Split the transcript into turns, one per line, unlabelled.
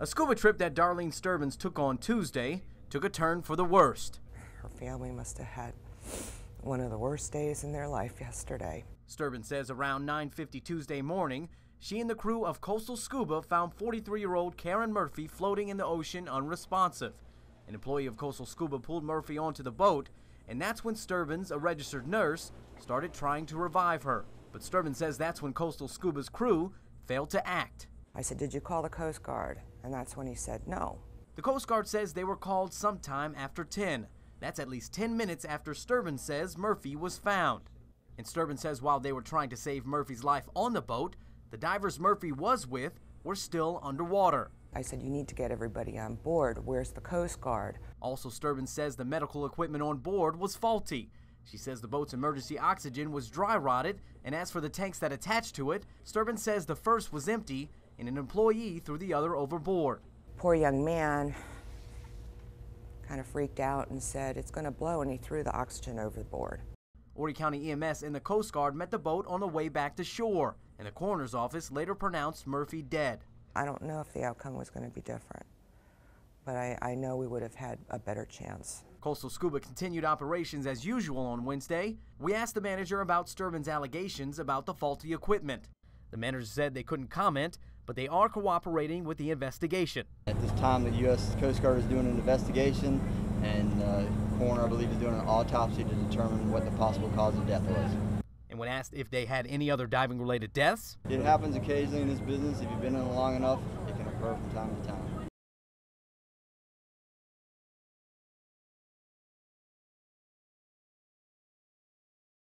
A scuba trip that Darlene Sturbins took on Tuesday took a turn for the worst.
Her family must have had one of the worst days in their life yesterday.
Sturbins says around 9:50 Tuesday morning, she and the crew of Coastal Scuba found 43-year-old Karen Murphy floating in the ocean unresponsive. An employee of Coastal Scuba pulled Murphy onto the boat, and that's when Sturbins, a registered nurse, started trying to revive her. But Sturbins says that's when Coastal Scuba's crew failed to act.
I said, "Did you call the Coast Guard?" And that's when he said no.
The Coast Guard says they were called sometime after 10. That's at least 10 minutes after Sturbins says Murphy was found. And Sturbins says while they were trying to save Murphy's life on the boat, the divers Murphy was with were still underwater.
I said, "You need to get everybody on board. Where's the Coast Guard?"
Also, Sturbins says the medical equipment on board was faulty. She says the boat's emergency oxygen was dry rotted, and as for the tanks that attached to it, Sturbins says the first was empty and an employee threw the other overboard.
Poor young man kind of freaked out and said, "It's going to blow," and he threw the oxygen overboard.
Horry County EMS and the Coast Guard met the boat on the way back to shore, and the coroner's office later pronounced Murphy dead.
I don't know if the outcome was going to be different, but I know we would have had a better chance.
Coastal Scuba continued operations as usual on Wednesday. We asked the manager about Sturbins' allegations about the faulty equipment. The manager said they couldn't comment, but they are cooperating with the investigation.
At this time, the U.S. Coast Guard is doing an investigation, and the coroner, I believe, is doing an autopsy to determine what the possible cause of death was.
And when asked if they had any other diving-related deaths,
it happens occasionally in this business. If you've been in it long enough, it can occur from time to time.